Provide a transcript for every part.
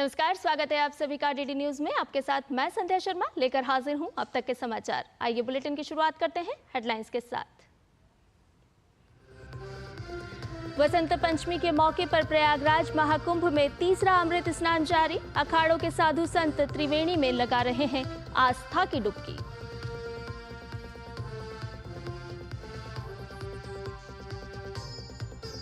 नमस्कार, स्वागत है आप सभी का डीडी न्यूज में। आपके साथ मैं संध्या शर्मा लेकर हाजिर हूं अब तक के समाचार। आइए बुलेटिन की शुरुआत करते हैं हेडलाइंस के साथ। वसंत पंचमी के मौके पर प्रयागराज महाकुंभ में तीसरा अमृत स्नान जारी। अखाड़ों के साधु संत त्रिवेणी में लगा रहे हैं आस्था की डुबकी।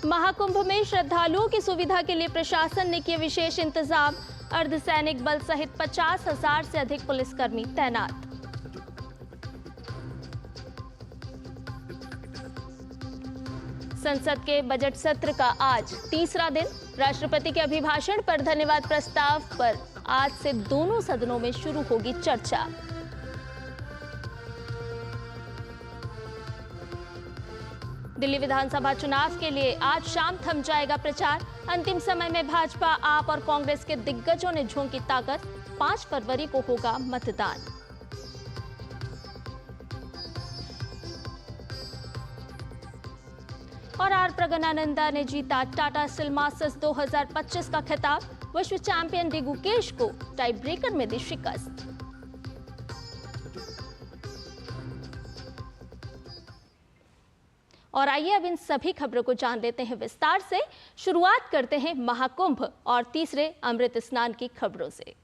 महाकुंभ में श्रद्धालुओं की सुविधा के लिए प्रशासन ने किए विशेष इंतजाम। अर्धसैनिक बल सहित 50,000 से अधिक पुलिसकर्मी तैनात। संसद के बजट सत्र का आज तीसरा दिन। राष्ट्रपति के अभिभाषण पर धन्यवाद प्रस्ताव पर आज से दोनों सदनों में शुरू होगी चर्चा। दिल्ली विधानसभा चुनाव के लिए आज शाम थम जाएगा प्रचार। अंतिम समय में भाजपा, आप और कांग्रेस के दिग्गजों ने झोंकी ताकत। 5 फरवरी को होगा मतदान। और आर प्रगनानंदा ने जीता टाटा स्टील मास्टर्स 2025 का खिताब। विश्व चैंपियन डी गुकेश को टाई ब्रेकर में दी शिकस्त। और आइए अब इन सभी खबरों को जान लेते हैं विस्तार से। शुरुआत करते हैं महाकुंभ और तीसरे अमृत स्नान की खबरों से।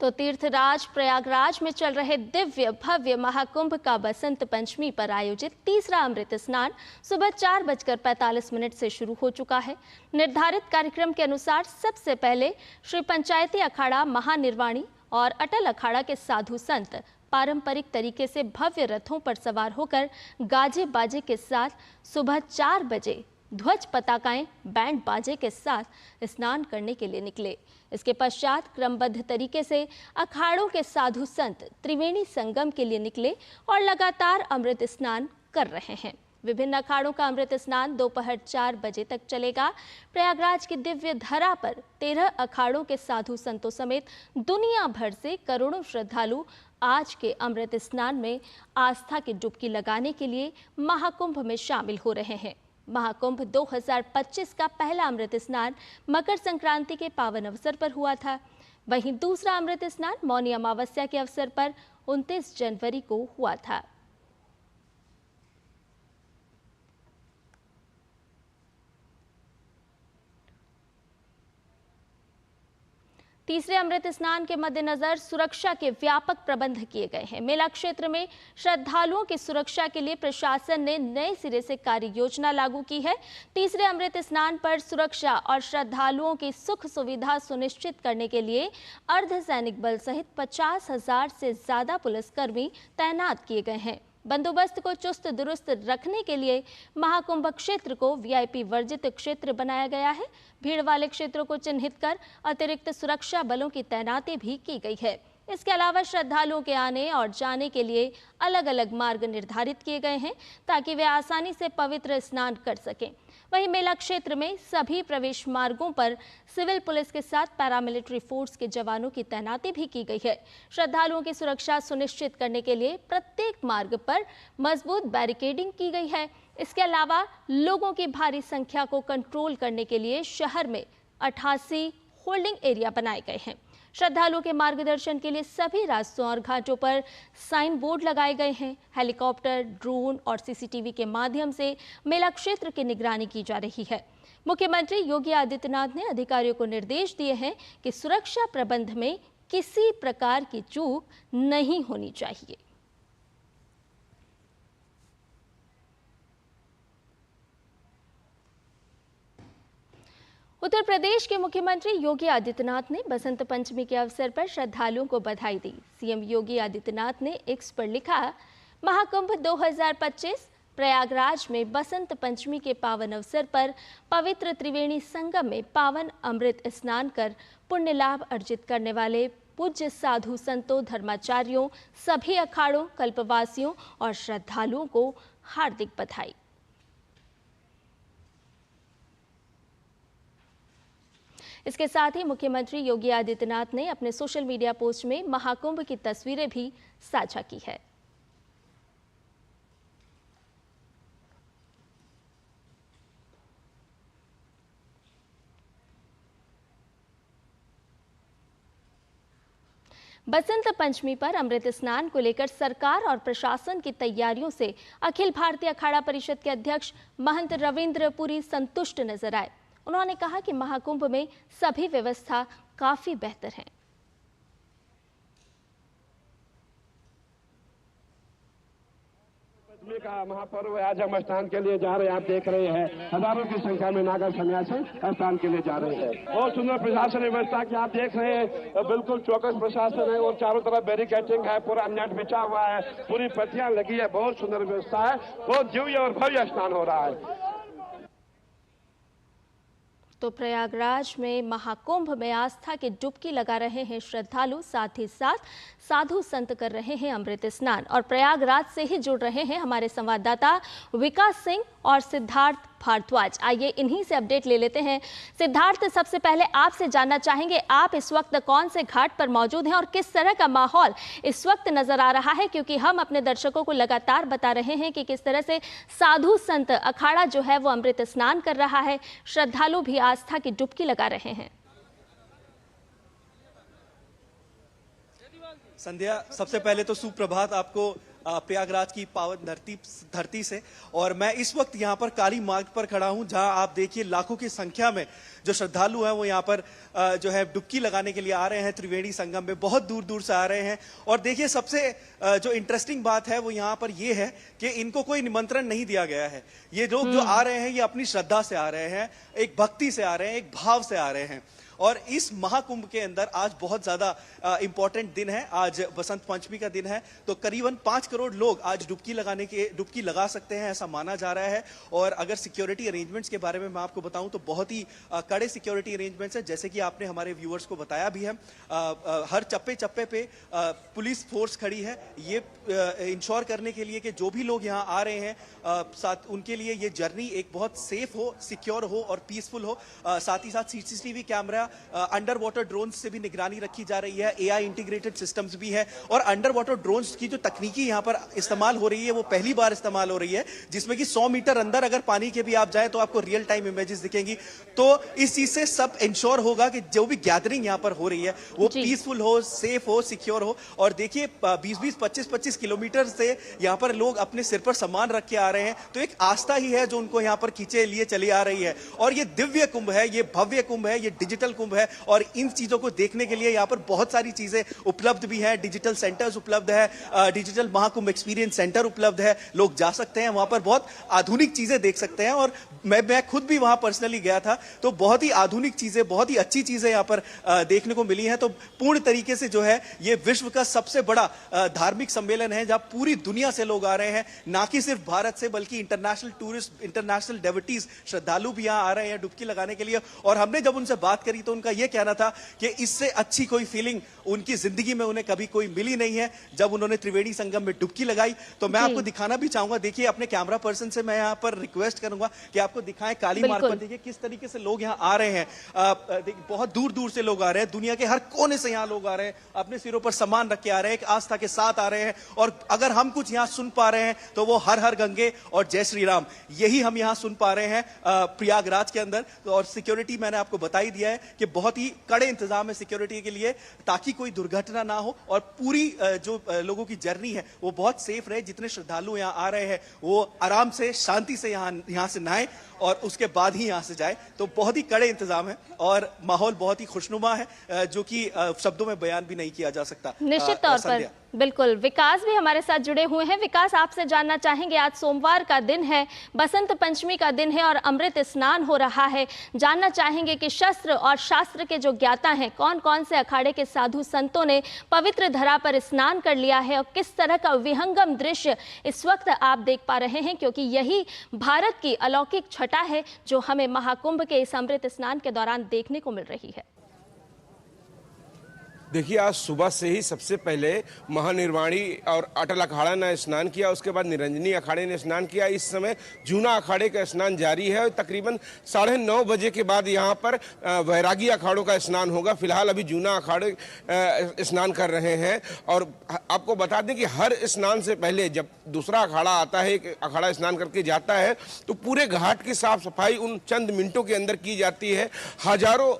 तो तीर्थराज प्रयागराज में चल रहे दिव्य भव्य महाकुंभ का बसंत पंचमी पर आयोजित तीसरा अमृत स्नान सुबह 4:45 से शुरू हो चुका है। निर्धारित कार्यक्रम के अनुसार सबसे पहले श्री पंचायती अखाड़ा महानिर्वाणी और अटल अखाड़ा के साधु संत पारंपरिक तरीके से भव्य रथों पर सवार होकर गाजे बाजे के साथ सुबह 4 बजे ध्वज पताकाएं बैंड बाजे के साथ स्नान करने के लिए निकले। इसके पश्चात क्रमबद्ध तरीके से अखाड़ों के साधु संत त्रिवेणी संगम के लिए निकले और लगातार अमृत स्नान कर रहे हैं। विभिन्न अखाड़ों का अमृत स्नान दोपहर 4 बजे तक चलेगा। प्रयागराज की दिव्य धरा पर 13 अखाड़ों के साधु संतों समेत दुनिया भर से करोड़ों श्रद्धालु आज के अमृत स्नान में आस्था की डुबकी लगाने के लिए महाकुंभ में शामिल हो रहे हैं। महाकुंभ 2025 का पहला अमृत स्नान मकर संक्रांति के पावन अवसर पर हुआ था। वहीं दूसरा अमृत स्नान मौनी अमावस्या के अवसर पर 29 जनवरी को हुआ था। तीसरे अमृत स्नान के मद्देनजर सुरक्षा के व्यापक प्रबंध किए गए हैं। मेला क्षेत्र में श्रद्धालुओं की सुरक्षा के लिए प्रशासन ने नए सिरे से कार्य योजना लागू की है। तीसरे अमृत स्नान पर सुरक्षा और श्रद्धालुओं की सुख सुविधा सुनिश्चित करने के लिए अर्धसैनिक बल सहित 50,000 से ज्यादा पुलिसकर्मी तैनात किए गए हैं। बंदोबस्त को चुस्त दुरुस्त रखने के लिए महाकुंभ क्षेत्र को वीआईपी वर्जित क्षेत्र बनाया गया है। भीड़ वाले क्षेत्रों को चिन्हित कर अतिरिक्त सुरक्षा बलों की तैनाती भी की गई है। इसके अलावा श्रद्धालुओं के आने और जाने के लिए अलग अलग मार्ग निर्धारित किए गए हैं ताकि वे आसानी से पवित्र स्नान कर सकें। वहीं मेला क्षेत्र में सभी प्रवेश मार्गों पर सिविल पुलिस के साथ पैरामिलिट्री फोर्स के जवानों की तैनाती भी की गई है। श्रद्धालुओं की सुरक्षा सुनिश्चित करने के लिए प्रत्येक मार्ग पर मजबूत बैरिकेडिंग की गई है। इसके अलावा लोगों की भारी संख्या को कंट्रोल करने के लिए शहर में 88 होल्डिंग एरिया बनाए गए हैं। श्रद्धालुओं के मार्गदर्शन के लिए सभी रास्तों और घाटों पर साइन बोर्ड लगाए गए हैं। हेलीकॉप्टर, ड्रोन और सीसीटीवी के माध्यम से मेला क्षेत्र की निगरानी की जा रही है। मुख्यमंत्री योगी आदित्यनाथ ने अधिकारियों को निर्देश दिए हैं कि सुरक्षा प्रबंध में किसी प्रकार की चूक नहीं होनी चाहिए। उत्तर प्रदेश के मुख्यमंत्री योगी आदित्यनाथ ने बसंत पंचमी के अवसर पर श्रद्धालुओं को बधाई दी। सीएम योगी आदित्यनाथ ने एक्स पर लिखा, महाकुंभ 2025 प्रयागराज में बसंत पंचमी के पावन अवसर पर पवित्र त्रिवेणी संगम में पावन अमृत स्नान कर पुण्य लाभ अर्जित करने वाले पूज्य साधु संतों, धर्माचार्यों, सभी अखाड़ों, कल्पवासियों और श्रद्धालुओं को हार्दिक बधाई। इसके साथ ही मुख्यमंत्री योगी आदित्यनाथ ने अपने सोशल मीडिया पोस्ट में महाकुंभ की तस्वीरें भी साझा की है। बसंत पंचमी पर अमृत स्नान को लेकर सरकार और प्रशासन की तैयारियों से अखिल भारतीय अखाड़ा परिषद के अध्यक्ष महंत रविंद्र पुरी संतुष्ट नजर आए। उन्होंने कहा कि महाकुंभ में सभी व्यवस्था काफी बेहतर है। का महापर्व आज हम स्नान के लिए जा रहे हैं। आप देख रहे हैं हजारों की संख्या में नागर सन्यासी स्नान के लिए जा रहे हैं। बहुत सुंदर प्रशासन व्यवस्था की आप देख रहे हैं। बिल्कुल चौकस प्रशासन है और चारों तरफ बैरिकेडिंग है, पूरा नेट बिछा हुआ है, पूरी पत्तियां लगी है। बहुत सुंदर व्यवस्था है। बहुत दिव्य और भव्य स्नान हो रहा है। तो प्रयागराज में महाकुंभ में आस्था की डुबकी लगा रहे हैं श्रद्धालु, साथ ही साथ साधु संत कर रहे हैं अमृत स्नान। और प्रयागराज से ही जुड़ रहे हैं हमारे संवाददाता विकास सिंह और सिद्धार्थ भारद्वाज। आइए इन्हीं से अपडेट ले लेते हैं। सिद्धार्थ, सबसे पहले आपसे जानना चाहेंगे, आप इस वक्त कौन से घाट पर मौजूद हैं और किस तरह का माहौल इस वक्त नजर आ रहा है, क्योंकि हम अपने दर्शकों को लगातार बता रहे हैं कि किस तरह से साधु संत अखाड़ा जो है वो अमृत स्नान कर रहा है, श्रद्धालु भी आस्था की डुबकी लगा रहे हैं। संध्या, सबसे पहले तो सुप्रभात आपको प्रयागराज की पावन धरती से। और मैं इस वक्त यहाँ पर काली मार्ग पर खड़ा हूँ, जहाँ आप देखिए लाखों की संख्या में जो श्रद्धालु हैं वो यहाँ पर जो है डुबकी लगाने के लिए आ रहे हैं। त्रिवेणी संगम में बहुत दूर दूर से आ रहे हैं। और देखिए सबसे जो इंटरेस्टिंग बात है वो यहाँ पर ये है कि इनको कोई निमंत्रण नहीं दिया गया है। ये लोग जो आ रहे हैं ये अपनी श्रद्धा से आ रहे हैं, एक भक्ति से आ रहे हैं, एक भाव से आ रहे हैं। और इस महाकुंभ के अंदर आज बहुत ज्यादा इंपॉर्टेंट दिन है। आज बसंत पंचमी का दिन है, तो करीबन 5 करोड़ लोग आज डुबकी लगा सकते हैं, ऐसा माना जा रहा है। और अगर सिक्योरिटी अरेंजमेंट्स के बारे में मैं आपको बताऊं तो बहुत ही कड़े सिक्योरिटी अरेंजमेंट्स है, जैसे कि आपने हमारे व्यूअर्स को बताया भी है। हर चप्पे चप्पे पे पुलिस फोर्स खड़ी है, ये इंश्योर करने के लिए कि जो भी लोग यहाँ आ रहे हैं साथ उनके लिए ये जर्नी एक बहुत सेफ हो, सिक्योर हो और पीसफुल हो। साथ ही साथ CCTV camera, under water drone से भी निगरानी रखी जा रही है। एआई इंटीग्रेटेड सिस्टम्स भी है। और अंडर वाटर ड्रोन्स की जो तकनीकी यहाँ पर इस्तेमाल हो रही है वो पहली बार इस्तेमाल हो रही है, जिसमें कि 100 मीटर अंदर अगर पानी के भी आप जाए तो आपको रियल टाइम इमेजेस दिखेंगी। तो इस चीज से सब इंश्योर होगा कि जो भी गैदरिंग यहाँ पर हो रही है वो पीसफुल हो, सेफ हो, सिक्योर हो। और देखिए 20-20, 25-25 किलोमीटर से यहाँ पर लोग अपने सिर पर सामान रख के आ रहे हैं, तो एक आस्था ही है जो उनको यहाँ पर खींचे लिए चली आ रही है। और ये दिव्य कुंभ है, ये भव्य कुंभ है, ये डिजिटल कुंभ है। और इन चीजों को देखने के लिए यहाँ पर बहुत सारी चीजें उपलब्ध भी है। डिजिटल सेंटर्स उपलब्ध है, डिजिटल महाकुंभ एक्सपीरियंस सेंटर उपलब्ध है, लोग जा सकते हैं वहां पर, बहुत आधुनिक चीजें देख सकते हैं। और मैं खुद भी वहां पर्सनली गया था, तो बहुत ही आधुनिक चीजें, बहुत ही अच्छी चीजें यहाँ पर देखने को मिली हैं। तो पूर्ण तरीके से जो है ये विश्व का सबसे बड़ा धार्मिक सम्मेलन है, जहां पूरी दुनिया से लोग आ रहे हैं, ना कि सिर्फ भारत से बल्कि इंटरनेशनल टूरिस्ट, इंटरनेशनल डेवोटीज, श्रद्धालु भी यहाँ आ रहे हैं डुबकी लगाने के लिए। और हमने जब उनसे बात करी तो उनका यह कहना था कि इससे अच्छी कोई फीलिंग उनकी जिंदगी में उन्हें कभी कोई मिली नहीं है जब उन्होंने त्रिवेणी संगम में डुबकी लगाई। तो मैं आपको दिखाना भी चाहूंगा, देखिए अपने कैमरा पर्सन से मैं यहाँ पर रिक्वेस्ट करूंगा कि आपको दिखाएं काली मार्ग पर। देखिए किस तरीके से लोग यहाँ आ रहे हैं, बहुत दूर दूर से लोग आ रहे हैं, दुनिया के हर कोने से यहाँ लोग आ रहे हैं, अपने सिरों पर सामान रख के आ रहे हैं, एक आस्था के साथ आ रहे हैं। और अगर हम कुछ यहाँ सुन पा रहे हैं तो वो हर हर गंगे और जय श्री राम, यही हम यहाँ सुन पा रहे हैं प्रयागराज के अंदर। और सिक्योरिटी मैंने आपको बता ही दिया है कि बहुत ही कड़े इंतजाम है सिक्योरिटी के लिए, ताकि कोई दुर्घटना ना हो और पूरी जो लोगों की जर्नी है वो बहुत सेफ रहे। जितने श्रद्धालु यहाँ आ रहे हैं वो आराम से, शांति से यहाँ से नहाए और उसके बाद ही यहाँ से जाए। तो बहुत ही कड़े इंतजाम है और माहौल बहुत ही खुशनुमा है, जो कि शब्दों में बयान भी नहीं किया जा सकता। निश्चित तौर पर बिल्कुल। विकास भी हमारे साथ जुड़े हुए हैं। विकास, आपसे जानना चाहेंगे, आज सोमवार का दिन है, बसंत पंचमी का दिन है और अमृत स्नान हो रहा है। जानना चाहेंगे कि शस्त्र और शास्त्र के जो ज्ञाता हैं, कौन कौन से अखाड़े के साधु संतों ने पवित्र धरा पर स्नान कर लिया है और किस तरह का विहंगम दृश्य इस वक्त आप देख पा रहे हैं, क्योंकि यही भारत की अलौकिक छटा है जो हमें महाकुंभ के इस अमृत स्नान के दौरान देखने को मिल रही है। देखिए, आज सुबह से ही सबसे पहले महानिर्वाणी और अटल अखाड़ा ने स्नान किया, उसके बाद निरंजनी अखाड़े ने स्नान किया। इस समय जूना अखाड़े का स्नान जारी है और तकरीबन 9:30 बजे के बाद यहाँ पर वैरागी अखाड़ों का स्नान होगा। फिलहाल अभी जूना अखाड़े स्नान कर रहे हैं। और आपको बता दें कि हर स्नान से पहले जब दूसरा अखाड़ा आता है, एक अखाड़ा स्नान करके जाता है, तो पूरे घाट की साफ सफाई उन चंद मिनटों के अंदर की जाती है। हजारों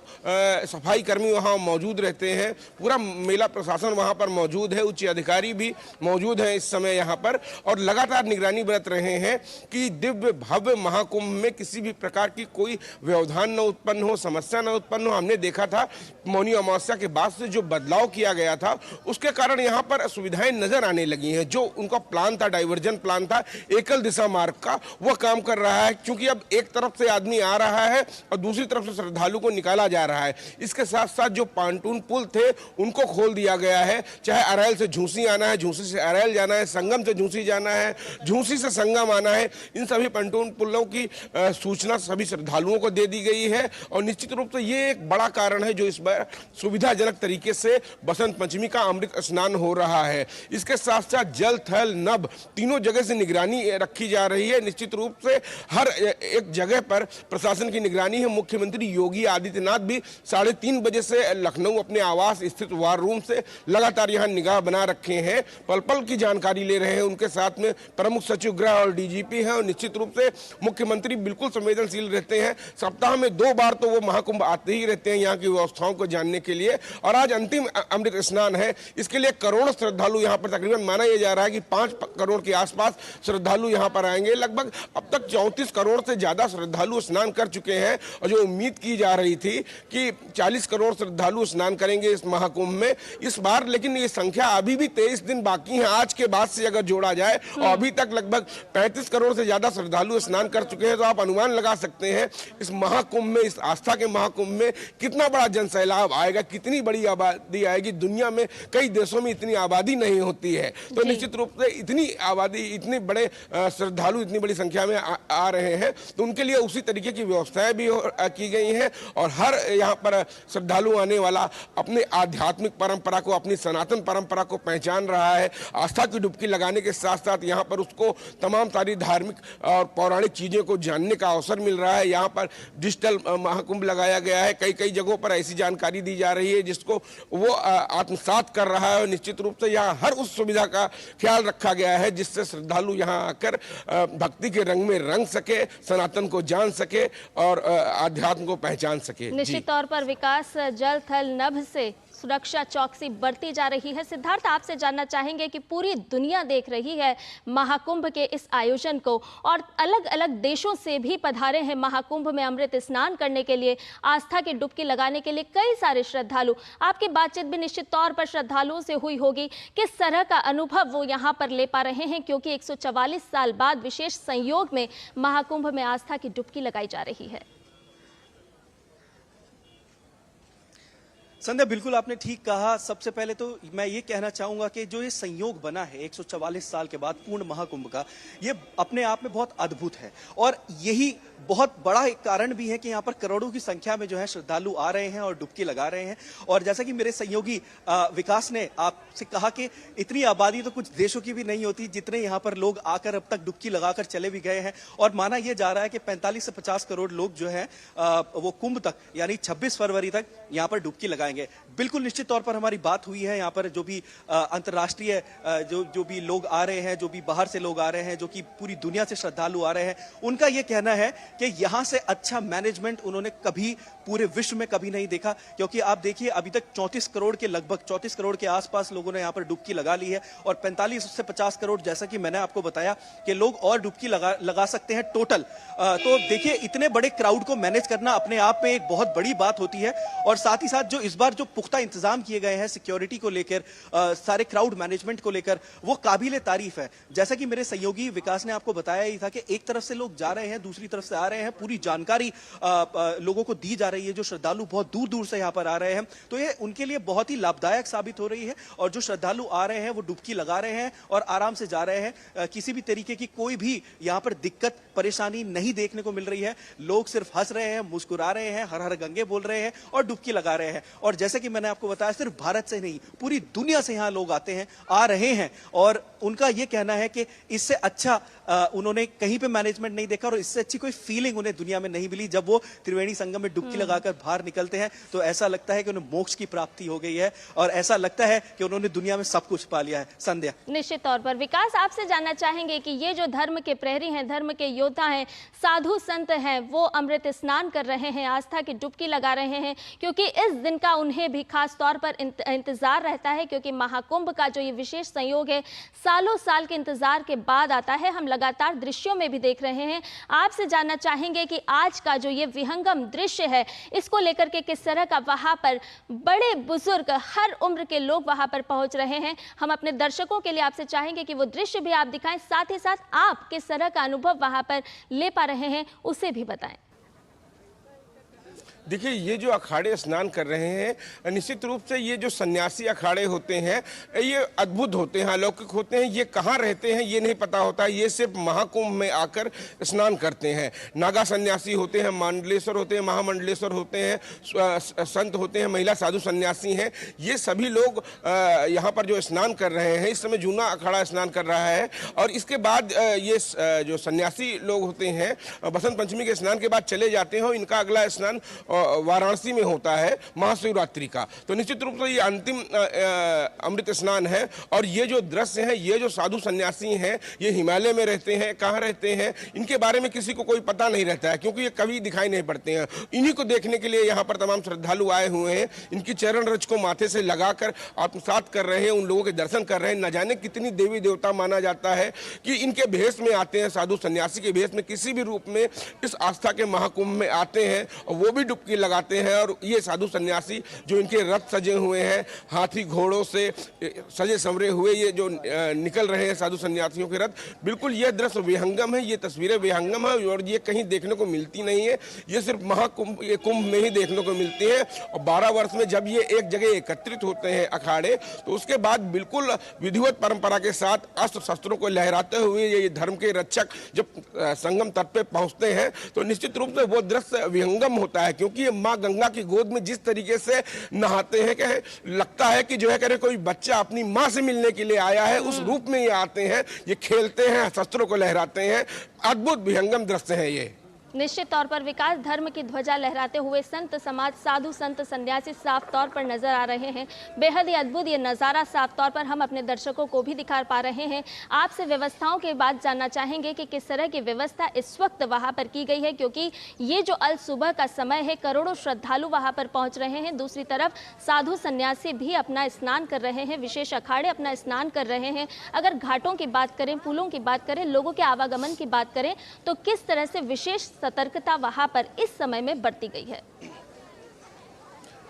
सफाई कर्मी वहाँ मौजूद रहते हैं, पूरा मेला प्रशासन वहाँ पर मौजूद है, उच्च अधिकारी भी मौजूद हैं इस समय यहाँ पर, और लगातार निगरानी बरत रहे हैं कि दिव्य भव्य महाकुंभ में किसी भी प्रकार की कोई व्यवधान न उत्पन्न हो, समस्या न उत्पन्न हो। हमने देखा था मौनी अमावस्या के बाद से जो बदलाव किया गया था, उसके कारण यहाँ पर सुविधाएं नजर आने लगी हैं। जो उनका प्लान था, डाइवर्जन प्लान था एकल दिशा मार्ग का, वह काम कर रहा है, क्योंकि अब एक तरफ से आदमी आ रहा है और दूसरी तरफ से श्रद्धालु को निकाला जा रहा है। इसके साथ साथ जो पांटून पुल थे उनको खोल दिया गया है। चाहे अरैल से झूसी आना है, झूसी से अरैल जाना है, संगम से झूसी जाना है, झूसी से संगम आना है, इन सभी पांटून पुलों की सूचना सभी श्रद्धालुओं को दे दी गई है। और निश्चित रूप से ये एक बड़ा कारण है जो इस बार सुविधाजनक तरीके से बसंत पंचमी का अमृत स्नान हो रहा है। इसके साथ साथ जल थल नभ तीनों जगह से निगरानी रखी जा रही है। निश्चित रूप से हर एक जगह पर प्रशासन की निगरानी है। मुख्यमंत्री योगी आदित्यनाथ भी 3:30 बजे से लखनऊ अपने आवास स्थित वार रूम से लगातार यहां निगाह बना रखे हैं, पल पल की जानकारी ले रहे हैं। उनके साथ में प्रमुख सचिव गृह और डीजीपी हैं। और निश्चित रूप से मुख्यमंत्री बिल्कुल संवेदनशील रहते हैं। सप्ताह में 2 बार तो वो महाकुंभ आते ही रहते हैं यहाँ की व्यवस्थाओं को जानने के लिए। और आज अंतिम अमृत स्नान है, इसके लिए करोड़ों श्रद्धालु यहाँ पर, तकरीबन माना यह जा रहा है कि 5 करोड़ के आसपास श्रद्धालु यहाँ पर आएंगे। लगभग अब तक 34 करोड़ से ज्यादा श्रद्धालु स्नान कर चुके हैं। और जो उम्मीद की जा रही थी कि 40 करोड़ श्रद्धालु स्नान करेंगे इस महाकुंभ में इस बार, लेकिन ये संख्या अभी भी 23 दिन बाकी है आज के बाद से अगर जोड़ा जाए, और अभी तक लगभग 35 करोड़ से ज्यादा श्रद्धालु स्नान कर चुके हैं। तो आप अनुमान लगा सकते हैं इस महाकुंभ में, इस आस्था के महाकुंभ में कितना बड़ा जनसैलाब आएगा, कितनी बड़ी आबादी आएगी। दुनिया में कई देशों में इतनी आबादी नहीं होती है। तो निश्चित रूप से इतनी आबादी, इतने बड़े श्रद्धालु इतनी बड़ी संख्या में आ रहे हैं, तो उनके लिए उसी तरीके की व्यवस्थाएं भी की गई हैं। और हर यहाँ पर श्रद्धालु आने वाला अपने आध्यात्मिक परंपरा को, अपनी सनातन परंपरा को पहचान रहा है। आस्था की डुबकी लगाने के साथ साथ यहाँ पर उसको तमाम सारी धार्मिक और पौराणिक चीजें को जानने का अवसर मिल रहा है। यहाँ पर डिजिटल महाकुंभ लगाया गया है, कई जगहों पर ऐसी जानकारी दी जा रही है जिसको वो आत्मसात कर रहा है। और निश्चित रूप से यहाँ हर उस सुविधा का ख्याल रखा गया है जिससे श्रद्धालु यहाँ आकर भक्ति के रंग में रंग सके, सनातन को जान सके और आध्यात्म को पहचान सके। निश्चित तौर पर विकास, जल थल नभ से सुरक्षा चौकसी बढ़ती जा रही है। सिद्धार्थ, आपसे जानना चाहेंगे कि पूरी दुनिया देख रही है महाकुंभ के इस आयोजन को, और अलग अलग देशों से भी पधारे हैं महाकुंभ में अमृत स्नान करने के लिए, आस्था की डुबकी लगाने के लिए कई सारे श्रद्धालु। आपकी बातचीत भी निश्चित तौर पर श्रद्धालुओं से हुई होगी, किस तरह का अनुभव वो यहाँ पर ले पा रहे हैं, क्योंकि 144 साल बाद विशेष संयोग में महाकुंभ में आस्था की डुबकी लगाई जा रही है। संध्या, बिल्कुल आपने ठीक कहा। सबसे पहले तो मैं ये कहना चाहूंगा कि जो ये संयोग बना है 144 साल के बाद पूर्ण महाकुंभ का, ये अपने आप में बहुत अद्भुत है। और यही बहुत बड़ा एक कारण भी है कि यहाँ पर करोड़ों की संख्या में जो है श्रद्धालु आ रहे हैं और डुबकी लगा रहे हैं। और जैसा कि मेरे सहयोगी विकास ने आपसे कहा कि इतनी आबादी तो कुछ देशों की भी नहीं होती जितने यहाँ पर लोग आकर अब तक डुबकी लगाकर चले भी गए हैं। और माना यह जा रहा है कि 45 से 50 करोड़ लोग जो है वो कुंभ तक, यानी 26 फरवरी तक यहाँ पर डुबकी लगाएंगे। बिल्कुल निश्चित तौर पर हमारी बात हुई है यहाँ पर जो भी अंतर्राष्ट्रीय जो भी लोग आ रहे हैं, जो भी बाहर से लोग आ रहे हैं, जो कि पूरी दुनिया से श्रद्धालु आ रहे हैं, उनका यह कहना है कि यहां से अच्छा मैनेजमेंट उन्होंने कभी पूरे विश्व में कभी नहीं देखा। क्योंकि आप देखिए अभी तक 34 करोड़ के लगभग 34 करोड़ के आसपास लोगों ने यहां पर डुबकी लगा ली है। और 45 से 50 करोड़ जैसा कि मैंने आपको बताया कि लोग और डुबकी लगा सकते हैं टोटल। तो देखिए इतने बड़े क्राउड को मैनेज करना अपने आप में एक बहुत बड़ी बात होती है। और साथ ही साथ जो इस बार जो पुख्ता इंतजाम किए गए हैं सिक्योरिटी को लेकर, सारे क्राउड मैनेजमेंट को लेकर, वो काबिले तारीफ है। जैसा कि मेरे सहयोगी विकास ने आपको बताया ही था कि एक तरफ से लोग जा रहे हैं, दूसरी तरफ से आ रहे हैं, पूरी जानकारी लोगों को दी जा रही है। जो श्रद्धालु बहुत दूर दूर से यहाँ पर आ रहे हैं, तो ये उनके लिए बहुत ही लाभदायक साबित हो रही है। और जो श्रद्धालु आ रहे हैं वो डुबकी लगा रहे हैं और आराम से जा रहे हैं। किसी भी तरीके की कोई भी यहाँ पर दिक्कत परेशानी नहीं देखने को मिल रही है। लोग सिर्फ हंस रहे हैं, मुस्कुरा रहे हैं, हर हर गंगे बोल रहे हैं और डुबकी लगा रहे हैं। और और जैसे कि मैंने आपको बताया, सिर्फ भारत से नहीं, पूरी दुनिया से यहाँ लोग आते हैं, आ रहे हैं, और उनका ये कहना है कि इससे अच्छा उन्होंने कहीं पे मैनेजमेंट नहीं देखा और इससे अच्छी कोई फीलिंग उन्हें दुनिया में नहीं मिली। जब वो त्रिवेणी संगम में डुबकी लगाकर बाहर निकलते हैं तो ऐसा लगता है कि उन्हें मोक्ष की प्राप्ति हो गई है और ऐसा लगता है कि उन्होंने दुनिया में सब कुछ पा लिया है। संध्या, निश्चित तौर पर विकास, आपसे जानना चाहेंगे कि ये जो धर्म के प्रहरी हैं, धर्म के योद्धा हैं, साधु संत हैं, वो अमृत स्नान कर रहे हैं, आस्था की डुबकी लगा रहे हैं, क्योंकि इस दिन का उन्हें भी खास तौर पर इंतजार रहता है, क्योंकि महाकुंभ का जो ये विशेष संयोग है सालों साल के इंतजार के बाद आता है। हम लगातार दृश्यों में भी देख रहे हैं। आपसे जानना चाहेंगे कि आज का जो ये विहंगम दृश्य है, इसको लेकर के किस तरह का वहां पर बड़े बुजुर्ग, हर उम्र के लोग वहां पर पहुंच रहे हैं। हम अपने दर्शकों के लिए आपसे चाहेंगे कि वो दृश्य भी आप दिखाएं, साथ ही साथ आप किस तरह का अनुभव वहां पर ले पा रहे हैं उसे भी बताएं। देखिए, ये जो अखाड़े स्नान कर रहे हैं, निश्चित रूप से ये जो सन्यासी अखाड़े होते हैं ये अद्भुत होते हैं, अलौकिक होते हैं। ये कहाँ रहते हैं ये नहीं पता होता, ये सिर्फ महाकुंभ में आकर स्नान करते हैं। नागा सन्यासी होते हैं, मंडलेश्वर होते हैं, महामंडलेश्वर होते हैं, संत होते हैं, महिला साधु सन्यासी हैं, ये सभी लोग यहाँ पर जो स्नान कर रहे हैं। इस समय जूना अखाड़ा स्नान कर रहा है और इसके बाद ये जो सन्यासी लोग होते हैं बसंत पंचमी के स्नान के बाद चले जाते हैं और इनका अगला स्नान वाराणसी में होता है महाशिवरात्रि का। तो निश्चित रूप से ये अंतिम अमृत स्नान है। और ये जो दृश्य है, ये जो साधु सन्यासी हैं, ये हिमालय में रहते हैं, कहाँ रहते हैं इनके बारे में किसी को कोई पता नहीं रहता है, क्योंकि ये कभी दिखाई नहीं पड़ते हैं। इन्हीं को देखने के लिए यहाँ पर तमाम श्रद्धालु आए हुए हैं, इनकी चरण रज को माथे से लगाकर आत्मसात कर रहे हैं, उन लोगों के दर्शन कर रहे हैं। न जाने कितनी देवी देवता माना जाता है कि इनके भेष में आते हैं, साधु सन्यासी के भेष में किसी भी रूप में इस आस्था के महाकुंभ में आते हैं और वो भी डुबकी लगाते हैं। और ये साधु सन्यासी जो इनके रथ सजे हुए हैं, हाथी घोड़ों से सजे संवरे हुए ये जो निकल रहे हैं साधु सन्यासियों के रथ, बिल्कुल ये दृश्य विहंगम है, ये तस्वीरें विहंगम है और ये कहीं देखने को मिलती नहीं है। ये सिर्फ महाकुंभ, ये कुंभ में ही देखने को मिलती है। और 12 वर्ष में जब ये एक जगह एकत्रित होते हैं अखाड़े, तो उसके बाद बिल्कुल विधिवत परंपरा के साथ अस्त्र शस्त्रों को लहराते हुए ये धर्म के रक्षक जब संगम तट पे पहुंचते हैं तो निश्चित रूप से वो दृश्य विहंगम होता है, क्योंकि ये माँ गंगा की गोद में जिस तरीके से नहाते हैं, कहे लगता है कि जो है करे कोई बच्चा अपनी माँ से मिलने के लिए आया है, उस रूप में ये आते हैं, ये खेलते हैं, शस्त्रों को लहराते हैं। अद्भुत विहंगम दृश्य है ये। निश्चित तौर पर विकास, धर्म की ध्वजा लहराते हुए संत समाज, साधु संत सन्यासी साफ तौर पर नजर आ रहे हैं। बेहद ही अद्भुत ये नज़ारा साफ तौर पर हम अपने दर्शकों को भी दिखा पा रहे हैं। आपसे व्यवस्थाओं के बाद जानना चाहेंगे कि किस तरह की व्यवस्था इस वक्त वहां पर की गई है, क्योंकि ये जो अल सुबह का समय है, करोड़ों श्रद्धालु वहां पर पहुंच रहे हैं। दूसरी तरफ साधु सन्यासी भी अपना स्नान कर रहे हैं, विशेष अखाड़े अपना स्नान कर रहे हैं। अगर घाटों की बात करें, पुलों की बात करें, लोगों के आवागमन की बात करें, तो किस तरह से विशेष सतर्कता वहां पर इस समय में बरती गई है?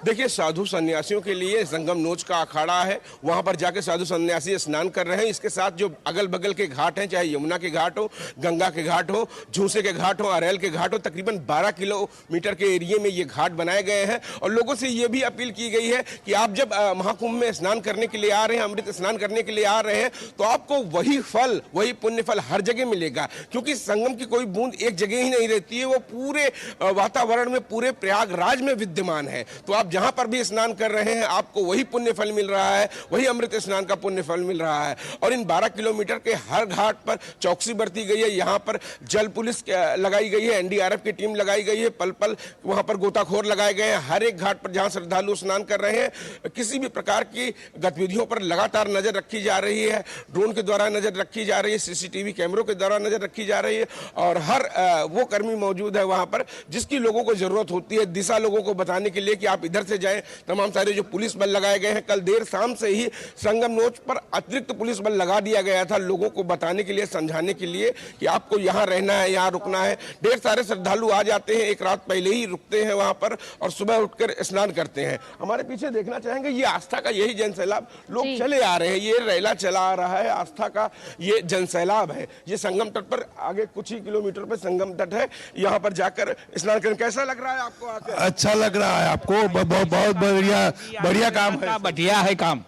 देखिए, साधु सन्यासियों के लिए संगम नोच का अखाड़ा है, वहां पर जाके साधु सन्यासी स्नान कर रहे हैं। इसके साथ जो अगल बगल के घाट हैं, चाहे यमुना के घाट हो, गंगा के घाट हो, झूसे के घाट हो, अरेल के घाट हो, तकरीबन 12 किलोमीटर के एरिए में ये घाट बनाए गए हैं। और लोगों से ये भी अपील की गई है कि आप जब महाकुंभ में स्नान करने के लिए आ रहे हैं, अमृत स्नान करने के लिए आ रहे हैं, तो आपको वही फल, वही पुण्य फल हर जगह मिलेगा, क्योंकि संगम की कोई बूंद एक जगह ही नहीं रहती है, वो पूरे वातावरण में, पूरे प्रयागराज में विद्यमान है। तो आप जहां पर भी स्नान कर रहे हैं, आपको वही पुण्य फल मिल रहा है, वही अमृत स्नान का पुण्य फल मिल रहा है। और इन 12 किलोमीटर के हर घाट पर चौकसी बरती गई है। यहाँ पर जल पुलिस लगाई गई है, एनडीआरएफ की टीम लगाई गई है, पल पल वहां पर गोताखोर लगाए गए हैं। हर एक घाट पर जहां श्रद्धालु स्नान कर रहे हैं, किसी भी प्रकार की गतिविधियों पर लगातार नजर रखी जा रही है। ड्रोन के द्वारा नजर रखी जा रही है, सीसीटीवी कैमरों के द्वारा नजर रखी जा रही है। और हर वो कर्मी मौजूद है वहां पर जिसकी लोगों को जरूरत होती है, दिशा लोगों को बताने के लिए कि आप इधर से जाएं। तमाम सारे जो पुलिस बल लगाए गए हैं, कल देर शाम से ही संगम नोच पर अतिरिक्त पुलिस बल लगा दिया गया था, लोगों को बताने के लिए, समझाने के लिए कि आपको यहाँ रहना है, यहाँ रुकना है। ढेर सारे श्रद्धालु आ जाते हैं, एक रात पहले ही रुकते हैं वहां पर और सुबह उठकर स्नान करते हैं। हमारे पीछे देखना चाहेंगे, ये आस्था का यही जनसैलाब, लोग चले आ रहे हैं, ये रैला चला आ रहा है, आस्था का ये जनसैलाब है। ये संगम तट पर आगे कुछ ही किलोमीटर पर संगम तट है, यहाँ पर जाकर स्नान करें। कैसा लग रहा है आपको आकर? अच्छा लग रहा है आपको? बहुत बढ़िया काम है, बढ़िया है काम।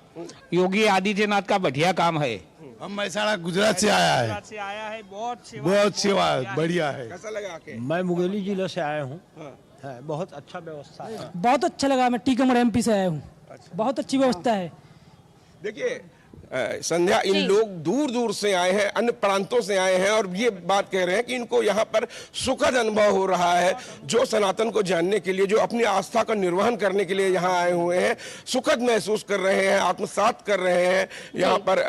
योगी आदित्यनाथ का बढ़िया काम है। हम महसाणा गुजरात से आया है, बहुत सेवा बढ़िया है। कैसा लगा आके? मैं मुंगेली जिले से आया हूँ। है, बहुत अच्छा व्यवस्था है। बहुत अच्छा लगा, मैं टीकमगढ़ एमपी से आया हूँ। बहुत अच्छी व्यवस्था है। देखिए संध्या, इन लोग दूर दूर से आए हैं, अन्य प्रांतों से आए हैं और ये बात कह रहे हैं कि इनको यहाँ पर सुखद अनुभव हो रहा है। जो सनातन को जानने के लिए, जो अपनी आस्था का निर्वहन करने के लिए यहाँ आए हुए हैं, सुखद महसूस कर रहे हैं, आत्मसात कर रहे हैं। यहाँ पर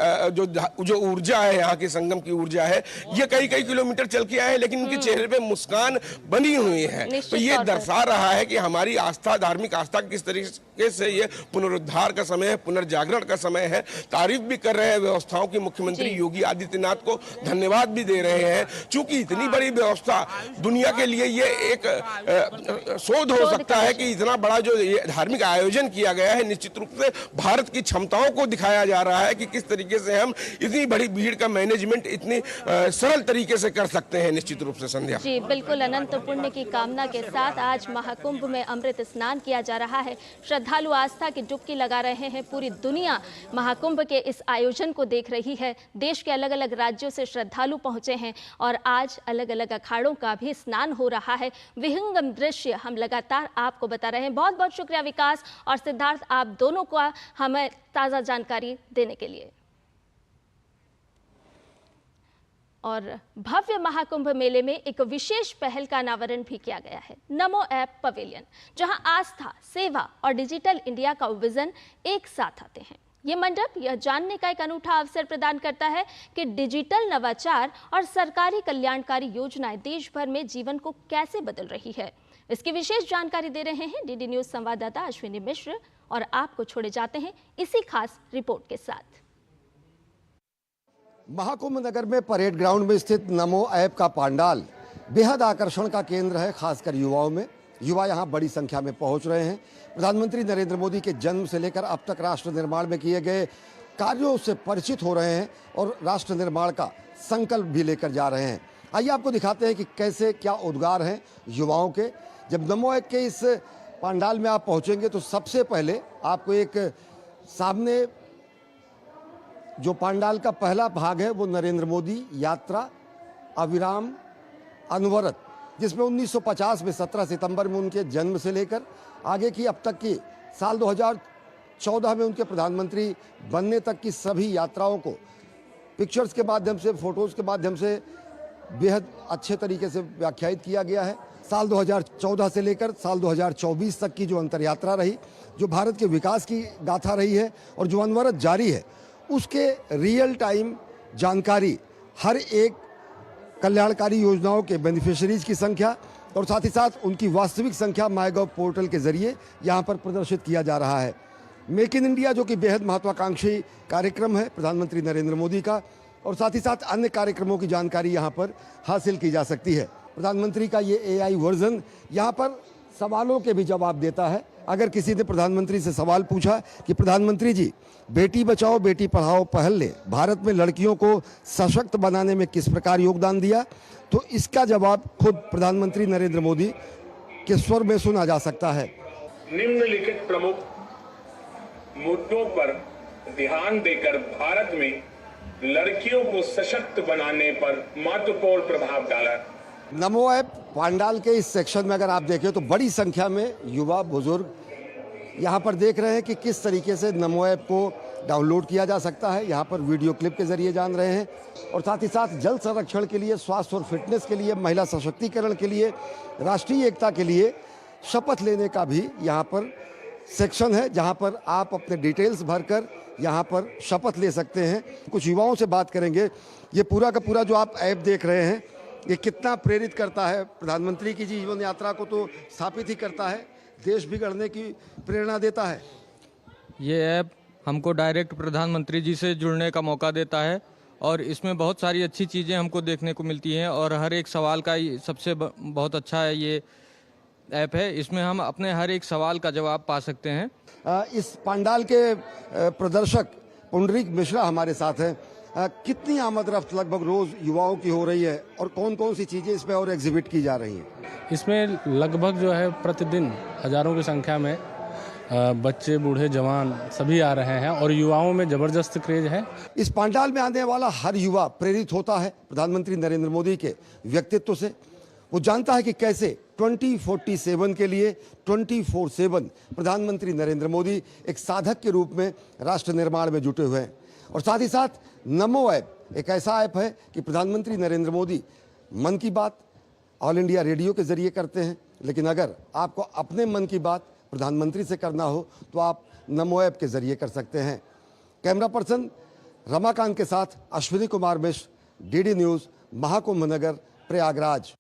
जो ऊर्जा है, यहाँ की संगम की ऊर्जा है, ये कई कई किलोमीटर चल के आए हैं, लेकिन इनके चेहरे पे मुस्कान बनी हुई है। तो ये दर्शा रहा है कि हमारी आस्था, धार्मिक आस्था किस तरीके से ये पुनरुद्धार का समय है, पुनर्जागरण का समय है। तारीफ कर रहे हैं व्यवस्थाओं की मुख्यमंत्री योगी आदित्यनाथ को धन्यवाद भी दे रहे हैं। चूंकि इतनी बड़ी व्यवस्था दुनिया के लिए ये एक शोध हो सकता है कि इतना बड़ा जो ये धार्मिक आयोजन किया गया है, निश्चित रूप से भारत की क्षमताओं को दिखाया जा रहा है कि किस तरीके से हम इतनी बड़ी भीड़ का मैनेजमेंट इतनी सरल तरीके से कर सकते हैं। निश्चित रूप से संध्या जी बिल्कुल, अनंत पुण्य की कामना के साथ आज महाकुंभ में अमृत स्नान किया जा रहा है। श्रद्धालु आस्था की डुबकी लगा रहे हैं। पूरी दुनिया महाकुंभ के इस आयोजन को देख रही है। देश के अलग अलग राज्यों से श्रद्धालु पहुंचे हैं और आज अलग अलग अखाड़ों का भी स्नान हो रहा है। विहंगम दृश्य हम लगातार आपको बता रहे हैं। बहुत बहुत शुक्रिया विकास और सिद्धार्थ, आप दोनों को हमें ताज़ा जानकारी देने के लिए। और भव्य महाकुंभ मेले में एक विशेष पहल का अनावरण भी किया गया है, नमो ऐप पवेलियन, जहां आस्था, सेवा और डिजिटल इंडिया का विजन एक साथ आते हैं। ये मंडप यह जानने का एक अनूठा अवसर प्रदान करता है कि डिजिटल नवाचार और सरकारी कल्याणकारी योजनाएं देश भर में जीवन को कैसे बदल रही है। इसकी विशेष जानकारी दे रहे हैं डीडी न्यूज संवाददाता अश्विनी मिश्र, और आपको छोड़े जाते हैं इसी खास रिपोर्ट के साथ। महाकुंभ नगर में परेड ग्राउंड में स्थित नमो ऐप का पांडाल बेहद आकर्षण का केंद्र है, खासकर युवाओं में। युवा यहाँ बड़ी संख्या में पहुँच रहे हैं। प्रधानमंत्री नरेंद्र मोदी के जन्म से लेकर अब तक राष्ट्र निर्माण में किए गए कार्यों से परिचित हो रहे हैं और राष्ट्र निर्माण का संकल्प भी लेकर जा रहे हैं। आइए आपको दिखाते हैं कि कैसे क्या उद्गार हैं युवाओं के। जब नमो ऐप के इस पांडाल में आप पहुँचेंगे तो सबसे पहले आपको एक सामने जो पांडाल का पहला भाग है वो नरेंद्र मोदी यात्रा अविराम अनवरत, जिसमें 1950 में 17 सितंबर में उनके जन्म से लेकर आगे की अब तक की साल 2014 में उनके प्रधानमंत्री बनने तक की सभी यात्राओं को पिक्चर्स के माध्यम से, फोटोज़ के माध्यम से बेहद अच्छे तरीके से व्याख्यायित किया गया है। साल 2014 से लेकर साल 2024 तक की जो अंतर यात्रा रही, जो भारत के विकास की गाथा रही है और जो अनवरत जारी है, उसके रियल टाइम जानकारी, हर एक कल्याणकारी योजनाओं के बेनिफिशरीज की संख्या और साथ ही साथ उनकी वास्तविक संख्या माईगॉव पोर्टल के जरिए यहाँ पर प्रदर्शित किया जा रहा है। मेक इन इंडिया जो कि बेहद महत्वाकांक्षी कार्यक्रम है प्रधानमंत्री नरेंद्र मोदी का, और साथ ही साथ अन्य कार्यक्रमों की जानकारी यहाँ पर हासिल की जा सकती है। प्रधानमंत्री का ये AI वर्जन यहाँ पर सवालों के भी जवाब देता है। अगर किसी ने प्रधानमंत्री से सवाल पूछा कि प्रधानमंत्री जी, बेटी बचाओ बेटी पढ़ाओ पहल ने भारत में लड़कियों को सशक्त बनाने में किस प्रकार योगदान दिया, तो इसका जवाब खुद प्रधानमंत्री नरेंद्र मोदी के स्वर में सुना जा सकता है। निम्नलिखित प्रमुख मुद्दों पर ध्यान देकर भारत में लड़कियों को सशक्त बनाने पर महत्वपूर्ण प्रभाव डाला। नमो ऐप पांडाल के इस सेक्शन में अगर आप देखें तो बड़ी संख्या में युवा बुजुर्ग यहाँ पर देख रहे हैं कि किस तरीके से नमो ऐप को डाउनलोड किया जा सकता है। यहाँ पर वीडियो क्लिप के जरिए जान रहे हैं और साथ ही साथ जल संरक्षण के लिए, स्वास्थ्य और फिटनेस के लिए, महिला सशक्तिकरण के लिए, राष्ट्रीय एकता के लिए शपथ लेने का भी यहाँ पर सेक्शन है, जहाँ पर आप अपने डिटेल्स भरकर यहाँ पर शपथ ले सकते हैं। कुछ युवाओं से बात करेंगे। ये पूरा का पूरा जो आप ऐप देख रहे हैं, ये कितना प्रेरित करता है? प्रधानमंत्री की जीवन यात्रा को तो स्थापित ही करता है, देश भी गढ़ने की प्रेरणा देता है। ये ऐप हमको डायरेक्ट प्रधानमंत्री जी से जुड़ने का मौका देता है और इसमें बहुत सारी अच्छी चीज़ें हमको देखने को मिलती हैं और हर एक सवाल का सबसे बहुत अच्छा है ये ऐप है। इसमें हम अपने हर एक सवाल का जवाब पा सकते हैं। इस पंडाल के प्रदर्शक पुंडरीक मिश्रा हमारे साथ हैं। कितनी आमद रफ्त लगभग रोज युवाओं की हो रही है और कौन कौन सी चीजें इसमें और एग्जिबिट की जा रही हैं? इसमें लगभग जो है प्रतिदिन हजारों की संख्या में बच्चे, बूढ़े, जवान सभी आ रहे हैं और युवाओं में जबरदस्त क्रेज है। इस पंडाल में आने वाला हर युवा प्रेरित होता है प्रधानमंत्री नरेंद्र मोदी के व्यक्तित्व से। वो जानता है कि कैसे 2047 के लिए 24/7 प्रधानमंत्री नरेंद्र मोदी एक साधक के रूप में राष्ट्र निर्माण में जुटे हुए हैं। और साथ ही साथ नमो ऐप एक ऐसा ऐप है कि प्रधानमंत्री नरेंद्र मोदी मन की बात ऑल इंडिया रेडियो के जरिए करते हैं, लेकिन अगर आपको अपने मन की बात प्रधानमंत्री से करना हो तो आप नमो ऐप के जरिए कर सकते हैं। कैमरा पर्सन रमाकांत के साथ अश्विनी कुमार मिश्र, डीडी न्यूज़, महाकुंभ नगर, प्रयागराज।